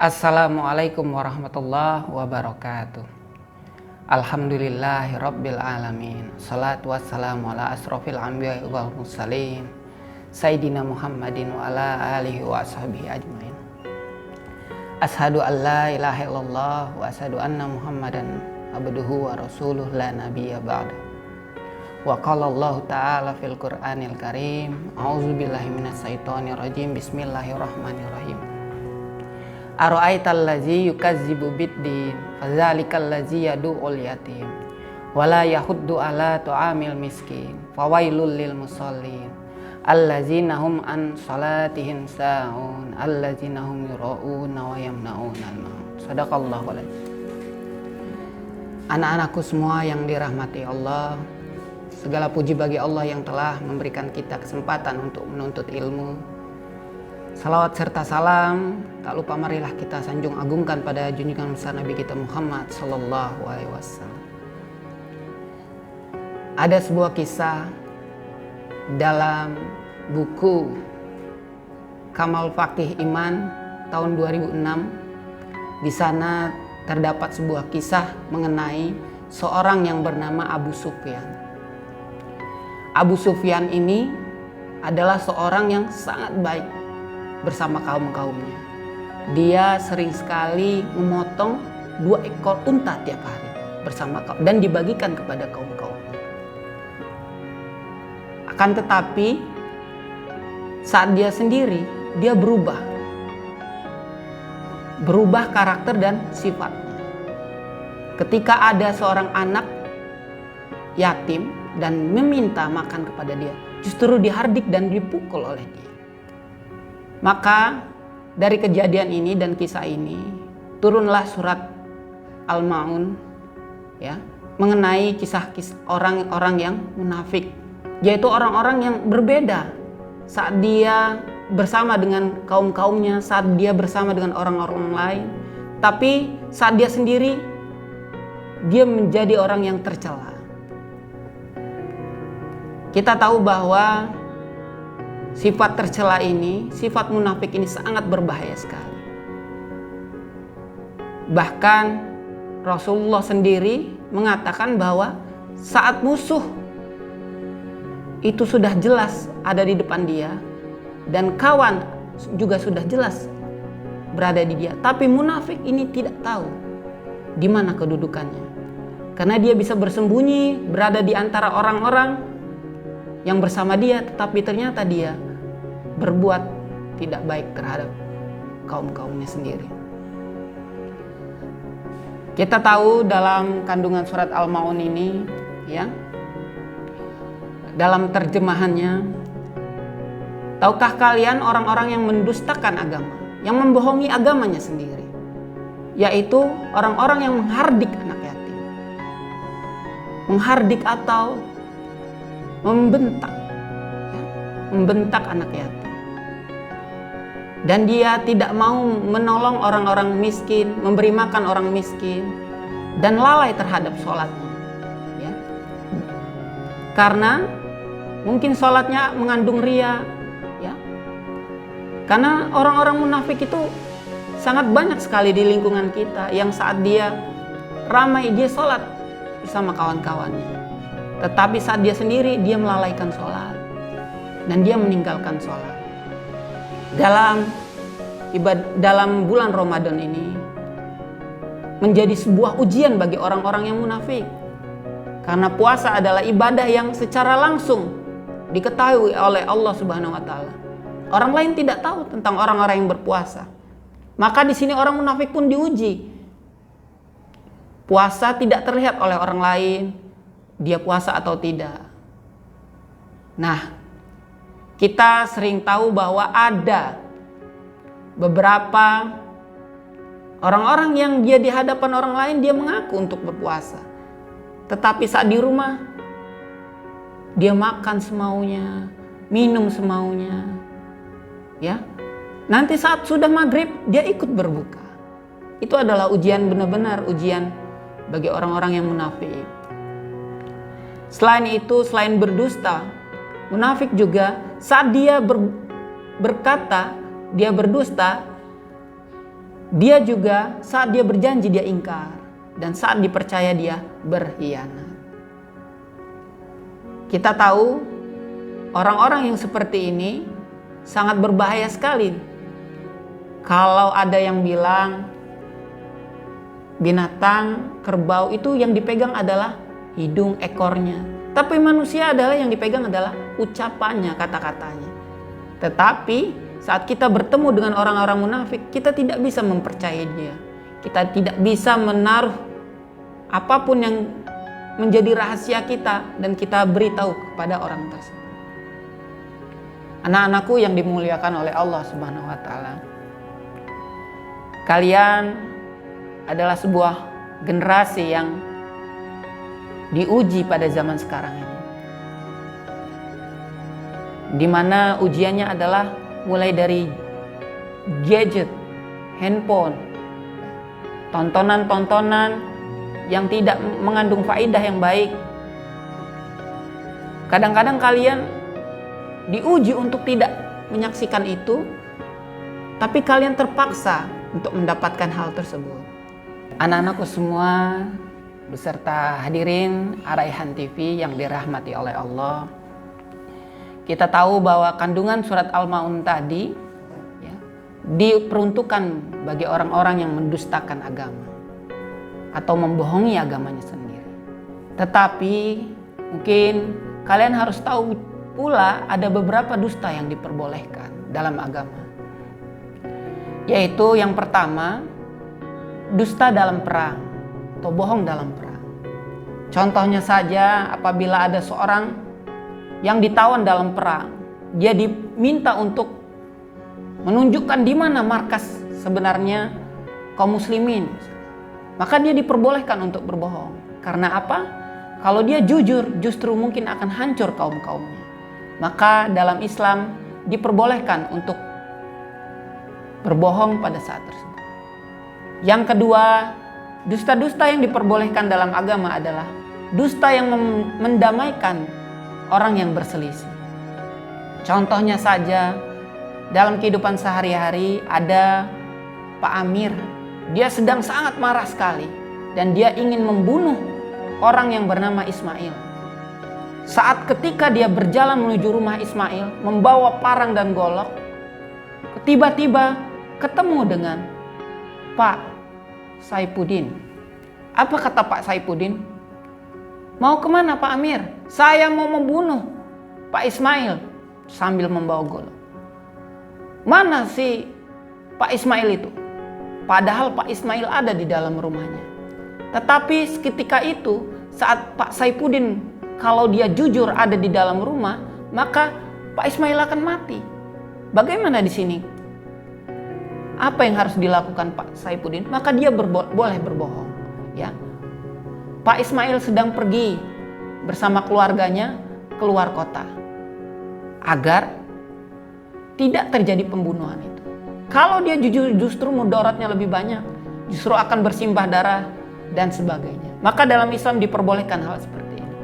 Assalamualaikum warahmatullahi wabarakatuh. Alhamdulillahi rabbil alamin. Salatu wassalamu ala asrofil anbiya wal mursalin Sayyidina Muhammadin wa ala alihi wa ashabihi ajmain. Ashadu an la ilaha illallah wa ashadu anna Muhammadan abduhu wa rasuluh la nabiyya ba'da. Wa qala Allah ta'ala fil Qur'anil Karim, a'udzu billahi minas syaitonir rajim. Bismillahirrahmanirrahim. Ara'aital ladzi yukazzibu biddin fadzalikal ladzi yad'ul yatim wala yahuddu ala ta'amil miskin fawailul lil musallin allazina hum an salatihim sa'un allazina hum yura'una wa yamna'una al-maut. Shadaqallahu alazim. Anak-anakku semua yang dirahmati Allah, segala puji bagi Allah yang telah memberikan kita kesempatan untuk menuntut ilmu. Salawat serta salam tak lupa marilah kita sanjung agungkan pada junjungan besar Nabi kita Muhammad sallallahu alaihi wasallam. Ada sebuah kisah dalam buku Kamal Faqih Iman tahun 2006. Di sana terdapat sebuah kisah mengenai seorang yang bernama Abu Sufyan. Abu Sufyan ini adalah seorang yang sangat baik bersama kaum-kaumnya. Dia sering sekali memotong 2 ekor unta tiap hari bersama kaum dan dibagikan kepada kaum-kaumnya. Akan tetapi saat dia sendiri, dia berubah karakter dan sifatnya. Ketika ada seorang anak yatim dan meminta makan kepada dia, justru dihardik dan dipukul oleh dia. Maka dari kejadian ini dan kisah ini turunlah surat Al-Ma'un, ya, mengenai kisah-kisah orang-orang yang munafik, yaitu orang-orang yang berbeda saat dia bersama dengan kaum-kaumnya, saat dia bersama dengan orang-orang lain, tapi saat dia sendiri dia menjadi orang yang tercela. Kita tahu bahwa sifat tercela ini, sifat munafik ini sangat berbahaya sekali. Bahkan Rasulullah sendiri mengatakan bahwa saat musuh itu sudah jelas ada di depan dia dan kawan juga sudah jelas berada di dia, tapi munafik ini tidak tahu di mana kedudukannya. Karena dia bisa bersembunyi berada di antara orang-orang yang bersama dia, tetapi ternyata dia berbuat tidak baik terhadap kaum-kaumnya sendiri. Kita tahu dalam kandungan surat Al-Ma'un ini, ya, dalam terjemahannya, tahukah kalian orang-orang yang mendustakan agama, yang membohongi agamanya sendiri, yaitu orang-orang yang menghardik anak yatim, menghardik atau membentak, ya, membentak anak yatim, dan dia tidak mau menolong orang-orang miskin, memberi makan orang miskin, dan lalai terhadap sholatnya, ya. Karena mungkin sholatnya mengandung riya, ya. Karena orang-orang munafik itu sangat banyak sekali di lingkungan kita yang saat dia ramai dia sholat bersama kawan-kawannya, tetapi saat dia sendiri dia melalaikan sholat dan dia meninggalkan sholat. Dalam bulan Ramadan ini menjadi sebuah ujian bagi orang-orang yang munafik, karena puasa adalah ibadah yang secara langsung diketahui oleh Allah Subhanahu wa taala. Orang lain tidak tahu tentang orang-orang yang berpuasa. Maka di sini orang munafik pun diuji Puasa tidak terlihat oleh orang lain, dia puasa atau tidak. Nah, kita sering tahu bahwa ada beberapa orang-orang yang dia di hadapan orang lain dia mengaku untuk berpuasa. Tetapi saat di rumah, dia makan semaunya, minum semaunya. Ya, nanti saat sudah maghrib, dia ikut berbuka. Itu adalah ujian, benar-benar ujian bagi orang-orang yang munafik. Selain itu, selain berdusta, munafik juga saat dia berkata, dia berdusta, dia juga saat dia berjanji dia ingkar, dan saat dipercaya dia berkhianat. Kita tahu orang-orang yang seperti ini sangat berbahaya sekali. Kalau ada yang bilang binatang kerbau itu yang dipegang adalah hidung ekornya, tapi manusia adalah yang dipegang adalah ucapannya, kata-katanya. Tetapi saat kita bertemu dengan orang-orang munafik, kita tidak bisa mempercayai dia. Kita tidak bisa menaruh apapun yang menjadi rahasia kita dan kita beritahu kepada orang tersebut. Anak-anakku yang dimuliakan oleh Allah Subhanahu wa taala. Kalian adalah sebuah generasi yang diuji pada zaman sekarang ini. Di mana ujiannya adalah mulai dari gadget, handphone, tontonan-tontonan yang tidak mengandung faedah yang baik. Kadang-kadang kalian diuji untuk tidak menyaksikan itu, tapi kalian terpaksa untuk mendapatkan hal tersebut. Anak-anakku semua beserta hadirin Raihan TV yang dirahmati oleh Allah, kita tahu bahwa kandungan surat Al-Maun tadi ya, diperuntukkan bagi orang-orang yang mendustakan agama atau membohongi agamanya sendiri. Tetapi mungkin kalian harus tahu pula ada beberapa dusta yang diperbolehkan dalam agama. Yaitu yang pertama, dusta dalam perang atau bohong dalam perang. Contohnya saja apabila ada seorang yang ditawan dalam perang, dia diminta untuk menunjukkan di mana markas sebenarnya kaum muslimin. Maka dia diperbolehkan untuk berbohong. Karena apa? Kalau dia jujur, justru mungkin akan hancur kaum-kaumnya. Maka dalam Islam diperbolehkan untuk berbohong pada saat tersebut. Yang kedua, dusta-dusta yang diperbolehkan dalam agama adalah dusta yang mendamaikan orang yang berselisih. Contohnya saja, dalam kehidupan sehari-hari ada Pak Amir. Dia sedang sangat marah sekali dan dia ingin membunuh orang yang bernama Ismail. Saat ketika dia berjalan menuju rumah Ismail membawa parang dan golok, tiba-tiba ketemu dengan Pak Saifuddin. Apa kata Pak Saifuddin? Mau kemana Pak Amir? Saya mau membunuh Pak Ismail, sambil membawa golok. Mana si Pak Ismail itu? Padahal Pak Ismail ada di dalam rumahnya. Tetapi ketika itu saat Pak Saifuddin kalau dia jujur ada di dalam rumah, maka Pak Ismail akan mati. Bagaimana di sini? Apa yang harus dilakukan Pak Saifuddin? Maka dia boleh berbohong. Ya, Pak Ismail sedang pergi bersama keluarganya keluar kota agar tidak terjadi pembunuhan itu. Kalau dia jujur, justru mudaratnya lebih banyak, justru akan bersimbah darah dan sebagainya. Maka dalam Islam diperbolehkan hal seperti ini.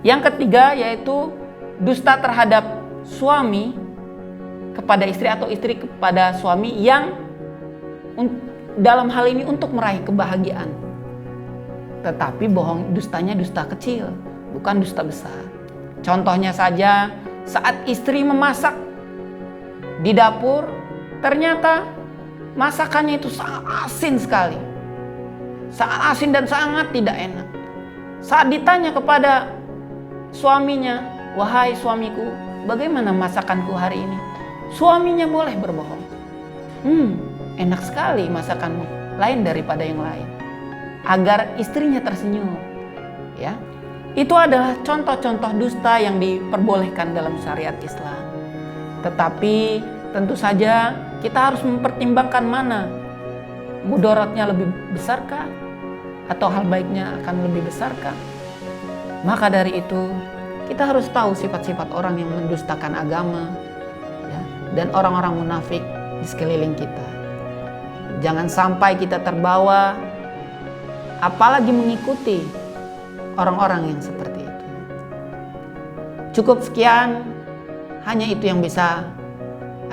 Yang ketiga yaitu dusta terhadap suami kepada istri atau istri kepada suami yang dalam hal ini untuk meraih kebahagiaan. Tetapi dustanya dusta kecil, bukan dusta besar. Contohnya saja saat istri memasak di dapur, ternyata masakannya itu sangat asin sekali. Sangat asin dan sangat tidak enak. Saat ditanya kepada suaminya, "Wahai suamiku, bagaimana masakanku hari ini?" Suaminya boleh berbohong. Enak sekali masakanmu, lain daripada yang lain. agar istrinya tersenyum. Ya, itu adalah contoh-contoh dusta yang diperbolehkan dalam syariat Islam. Tetapi tentu saja kita harus mempertimbangkan mana mudaratnya lebih besarkah atau hal baiknya akan lebih besarkah. Maka dari itu kita harus tahu sifat-sifat orang yang mendustakan agama, ya, dan orang-orang munafik di sekeliling kita. Jangan sampai kita terbawa, apalagi mengikuti orang-orang yang seperti itu. Cukup sekian, hanya itu yang bisa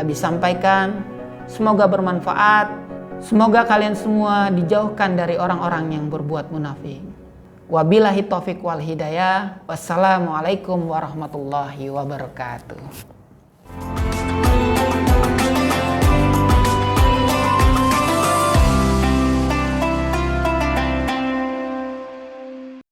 Abi sampaikan. Semoga bermanfaat. Semoga kalian semua dijauhkan dari orang-orang yang berbuat munafik. Wabillahi taufiq wal hidayah. Wassalamualaikum warahmatullahi wabarakatuh.